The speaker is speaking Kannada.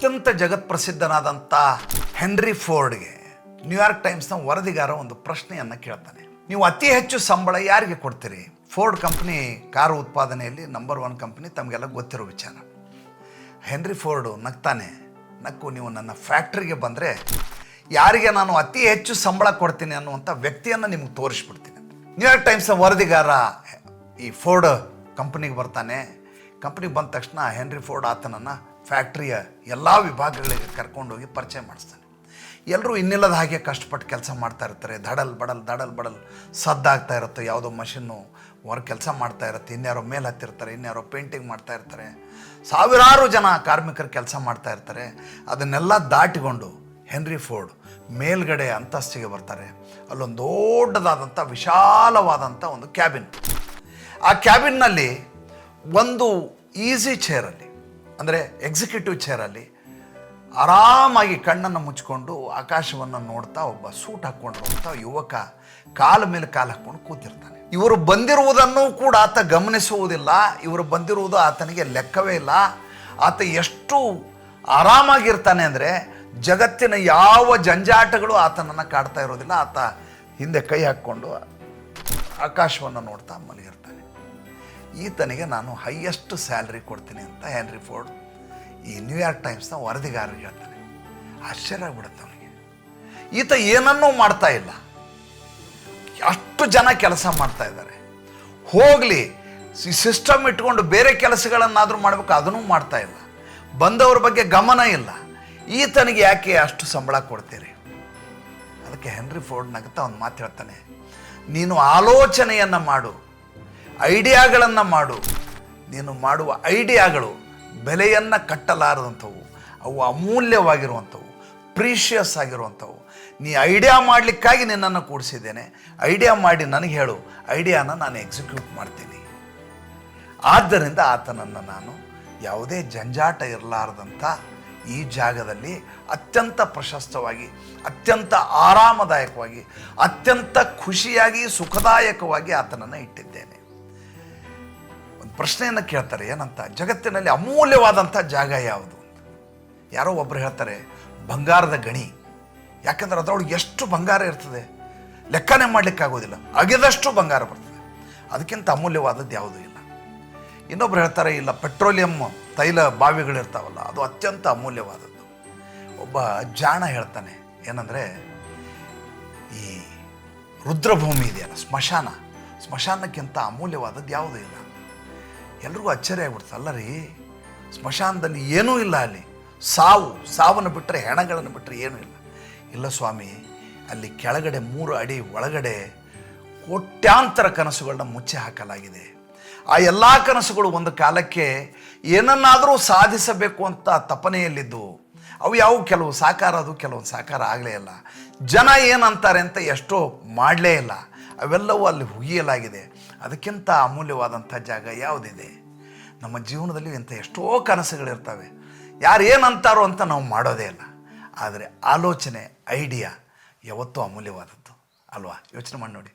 ಅತ್ಯಂತ ಜಗತ್ಪ್ರಸಿದ್ಧನಾದಂಥ ಹೆನ್ರಿ ಫೋರ್ಡ್ಗೆ ನ್ಯೂಯಾರ್ಕ್ ಟೈಮ್ಸ್ನ ವರದಿಗಾರ ಒಂದು ಪ್ರಶ್ನೆಯನ್ನು ಕೇಳ್ತಾನೆ. ನೀವು ಅತಿ ಹೆಚ್ಚು ಸಂಬಳ ಯಾರಿಗೆ ಕೊಡ್ತೀರಿ? ಫೋರ್ಡ್ ಕಂಪ್ನಿ ಕಾರು ಉತ್ಪಾದನೆಯಲ್ಲಿ ನಂಬರ್ 1 ಕಂಪ್ನಿ, ತಮಗೆಲ್ಲ ಗೊತ್ತಿರೋ ವಿಚಾರ. ಹೆನ್ರಿ ಫೋರ್ಡು ನಗ್ತಾನೆ. ನಕ್ಕು, ನೀವು ನನ್ನ ಫ್ಯಾಕ್ಟ್ರಿಗೆ ಬಂದರೆ ಯಾರಿಗೆ ನಾನು ಅತಿ ಹೆಚ್ಚು ಸಂಬಳ ಕೊಡ್ತೀನಿ ಅನ್ನುವಂಥ ವ್ಯಕ್ತಿಯನ್ನು ನಿಮಗೆ ತೋರಿಸ್ಬಿಡ್ತೀನಿ. ನ್ಯೂಯಾರ್ಕ್ ಟೈಮ್ಸ್ನ ವರದಿಗಾರ ಈ ಫೋರ್ಡ್ ಕಂಪ್ನಿಗೆ ಬರ್ತಾನೆ. ಕಂಪ್ನಿಗೆ ಬಂದ ತಕ್ಷಣ ಹೆನ್ರಿ ಫೋರ್ಡ್ ಆತನನ್ನು ಫ್ಯಾಕ್ಟ್ರಿಯ ಎಲ್ಲ ವಿಭಾಗಗಳಿಗೆ ಕರ್ಕೊಂಡೋಗಿ ಪರಿಚಯ ಮಾಡಿಸ್ತಾನೆ. ಎಲ್ಲರೂ ಇನ್ನಿಲ್ಲದ ಹಾಗೆ ಕಷ್ಟಪಟ್ಟು ಕೆಲಸ ಮಾಡ್ತಾ ಇರ್ತಾರೆ. ದಡಲ್ ಬಡಲ್ ಸದ್ದಾಗ್ತಾ ಇರುತ್ತೆ. ಯಾವುದೋ ಮಷಿನ್ನು ಹೊರ ಕೆಲಸ ಮಾಡ್ತಾ ಇರುತ್ತೆ. ಇನ್ಯಾರೋ ಮೇಲೆ ಹತ್ತಿರ್ತಾರೆ, ಇನ್ಯಾರೋ ಪೇಂಟಿಂಗ್ ಮಾಡ್ತಾ ಇರ್ತಾರೆ. ಸಾವಿರಾರು ಜನ ಕಾರ್ಮಿಕರು ಕೆಲಸ ಮಾಡ್ತಾ ಇರ್ತಾರೆ. ಅದನ್ನೆಲ್ಲ ದಾಟಿಕೊಂಡು ಹೆನ್ರಿ ಫೋರ್ಡ್ ಮೇಲ್ಗಡೆ ಅಂತಸ್ತಿಗೆ ಬರ್ತಾರೆ. ಅಲ್ಲೊಂದು ದೊಡ್ಡದಾದಂಥ ವಿಶಾಲವಾದಂಥ ಒಂದು ಕ್ಯಾಬಿನ್. ಆ ಕ್ಯಾಬಿನ್ನಲ್ಲಿ ಒಂದು ಈಸಿ ಚೇರಲ್ಲಿ, ಅಂದರೆ ಎಕ್ಸಿಕ್ಯೂಟಿವ್ ಚೇರಲ್ಲಿ ಆರಾಮಾಗಿ ಕಣ್ಣನ್ನು ಮುಚ್ಕೊಂಡು ಆಕಾಶವನ್ನು ನೋಡ್ತಾ ಒಬ್ಬ ಸೂಟ್ ಹಾಕ್ಕೊಂಡಿರುವಂಥ ಯುವಕ ಕಾಲ ಮೇಲೆ ಕಾಲು ಹಾಕ್ಕೊಂಡು ಕೂತಿರ್ತಾನೆ. ಇವರು ಬಂದಿರುವುದನ್ನು ಕೂಡ ಆತ ಗಮನಿಸುವುದಿಲ್ಲ. ಇವರು ಬಂದಿರುವುದು ಆತನಿಗೆ ಲೆಕ್ಕವೇ ಇಲ್ಲ. ಆತ ಎಷ್ಟು ಆರಾಮಾಗಿರ್ತಾನೆ ಅಂದರೆ ಜಗತ್ತಿನ ಯಾವ ಜಂಜಾಟಗಳು ಆತನನ್ನು ಕಾಡ್ತಾ ಇರೋದಿಲ್ಲ. ಆತ ಹಿಂದೆ ಕೈ ಹಾಕ್ಕೊಂಡು ಆಕಾಶವನ್ನು ನೋಡ್ತಾ ಮಲಗಿರ್ತಾನೆ. ಈತನಿಗೆ ನಾನು ಹೈಯೆಸ್ಟ್ ಸ್ಯಾಲ್ರಿ ಕೊಡ್ತೀನಿ ಅಂತ ಹೆನ್ರಿ ಫೋರ್ಡ್ ಈ ನ್ಯೂಯಾರ್ಕ್ ಟೈಮ್ಸ್ನ ವರದಿಗಾರರಿಗೆ ಹೇಳ್ತಾನೆ. ಆಶ್ಚರ್ಯ ಆಗ್ಬಿಡುತ್ತೆ ಅವನಿಗೆ. ಈತ ಏನನ್ನೂ ಮಾಡ್ತಾ ಇಲ್ಲ. ಅಷ್ಟು ಜನ ಕೆಲಸ ಮಾಡ್ತಾ ಇದ್ದಾರೆ. ಹೋಗಲಿ, ಸಿಸ್ಟಮ್ ಇಟ್ಕೊಂಡು ಬೇರೆ ಕೆಲಸಗಳನ್ನಾದರೂ ಮಾಡಬೇಕು, ಅದನ್ನೂ ಮಾಡ್ತಾ ಇಲ್ಲ. ಬಂದವ್ರ ಬಗ್ಗೆ ಗಮನ ಇಲ್ಲ. ಈತನಿಗೆ ಯಾಕೆ ಅಷ್ಟು ಸಂಬಳ ಕೊಡ್ತೀರಿ? ಅದಕ್ಕೆ ಹೆನ್ರಿ ಫೋರ್ಡ್ ನಗ್ತಾ ಒಂದು ಮಾತು ಹೇಳ್ತಾನೆ. ನೀನು ಆಲೋಚನೆಯನ್ನು ಮಾಡು, ಐಡಿಯಾಗಳನ್ನು ಮಾಡು. ನೀನು ಮಾಡುವ ಐಡಿಯಾಗಳು ಬೆಲೆಯನ್ನು ಕಟ್ಟಲಾರದಂಥವು, ಅವು ಅಮೂಲ್ಯವಾಗಿರುವಂಥವು, ಪ್ರೀಷಿಯಸ್ ಆಗಿರುವಂಥವು. ನೀ ಐಡಿಯಾ ಮಾಡಲಿಕ್ಕಾಗಿ ನಿನ್ನನ್ನು ಕೂಡಿಸಿದ್ದೇನೆ. ಐಡಿಯಾ ಮಾಡಿ ನನಗೆ ಹೇಳು, ಐಡಿಯಾನ ನಾನು ಎಕ್ಸಿಕ್ಯೂಟ್ ಮಾಡ್ತೀನಿ. ಆದ್ದರಿಂದ ಆತನನ್ನು ನಾನು ಯಾವುದೇ ಜಂಜಾಟ ಇರಲಾರದಂಥ ಈ ಜಾಗದಲ್ಲಿ ಅತ್ಯಂತ ಪ್ರಶಸ್ತವಾಗಿ, ಅತ್ಯಂತ ಆರಾಮದಾಯಕವಾಗಿ, ಅತ್ಯಂತ ಖುಷಿಯಾಗಿ, ಸುಖದಾಯಕವಾಗಿ ಆತನನ್ನು ಇಟ್ಟಿದ್ದೇನೆ. ಒಂದು ಪ್ರಶ್ನೆಯನ್ನು ಕೇಳ್ತಾರೆ, ಏನಂತ? ಜಗತ್ತಿನಲ್ಲಿ ಅಮೂಲ್ಯವಾದಂಥ ಜಾಗ ಯಾವುದು? ಯಾರೋ ಒಬ್ಬರು ಹೇಳ್ತಾರೆ ಬಂಗಾರದ ಗಣಿ. ಯಾಕೆಂದ್ರೆ ಅದರೊಳಗೆ ಎಷ್ಟು ಬಂಗಾರ ಇರ್ತದೆ, ಲೆಕ್ಕನೇ ಮಾಡಲಿಕ್ಕಾಗೋದಿಲ್ಲ. ಅಗೆದಷ್ಟು ಬಂಗಾರ ಬರ್ತದೆ. ಅದಕ್ಕಿಂತ ಅಮೂಲ್ಯವಾದದ್ದು ಯಾವುದೂ ಇಲ್ಲ. ಇನ್ನೊಬ್ರು ಹೇಳ್ತಾರೆ, ಇಲ್ಲ, ಪೆಟ್ರೋಲಿಯಂ ತೈಲ ಬಾವಿಗಳಿರ್ತಾವಲ್ಲ, ಅದು ಅತ್ಯಂತ ಅಮೂಲ್ಯವಾದದ್ದು. ಒಬ್ಬ ಜಾಣ ಹೇಳ್ತಾನೆ, ಏನಂದರೆ ಈ ರುದ್ರಭೂಮಿ ಇದೆಯಲ್ಲ, ಸ್ಮಶಾನಕ್ಕಿಂತ ಅಮೂಲ್ಯವಾದದ್ದು ಯಾವುದೂ ಇಲ್ಲ. ಎಲ್ರಿಗೂ ಅಚ್ಚರಿ ಆಗ್ಬಿಡ್ತದೆ. ಅಲ್ಲ ರೀ, ಸ್ಮಶಾನದಲ್ಲಿ ಏನೂ ಇಲ್ಲ. ಅಲ್ಲಿ ಸಾವನ್ನು ಬಿಟ್ಟರೆ, ಹೆಣಗಳನ್ನು ಬಿಟ್ಟರೆ ಏನೂ ಇಲ್ಲ. ಇಲ್ಲ ಸ್ವಾಮಿ, ಅಲ್ಲಿ ಕೆಳಗಡೆ 3 ಅಡಿ ಒಳಗಡೆ ಕೋಟ್ಯಾಂತರ ಕನಸುಗಳನ್ನ ಮುಚ್ಚಿ ಹಾಕಲಾಗಿದೆ. ಆ ಎಲ್ಲ ಕನಸುಗಳು ಒಂದು ಕಾಲಕ್ಕೆ ಏನನ್ನಾದರೂ ಸಾಧಿಸಬೇಕು ಅಂತ ತಪನೆಯಲ್ಲಿದ್ದು, ಅವು ಯಾವ ಕೆಲವು ಸಾಕಾರ, ಅದು ಕೆಲವೊಂದು ಸಾಕಾರ ಆಗಲೇ ಇಲ್ಲ. ಜನ ಏನಂತಾರೆ ಅಂತ ಎಷ್ಟೋ ಮಾಡಲೇ ಇಲ್ಲ. ಅವೆಲ್ಲವೂ ಅಲ್ಲಿ ಹುಗಿಯಲಾಗಿದೆ. ಅದಕ್ಕಿಂತ ಅಮೂಲ್ಯವಾದಂಥ ಜಾಗ ಯಾವುದಿದೆ? ನಮ್ಮ ಜೀವನದಲ್ಲಿ ಇಂಥ ಎಷ್ಟೋ ಕನಸುಗಳಿರ್ತವೆ. ಯಾರು ಏನಂತಾರೋ ಅಂತ ನಾವು ಮಾಡೋದೇ ಇಲ್ಲ. ಆದರೆ ಆಲೋಚನೆ, ಐಡಿಯಾ ಯಾವತ್ತೂ ಅಮೂಲ್ಯವಾದದ್ದು ಅಲ್ವಾ? ಯೋಚನೆ ಮಾಡಿ ನೋಡಿ.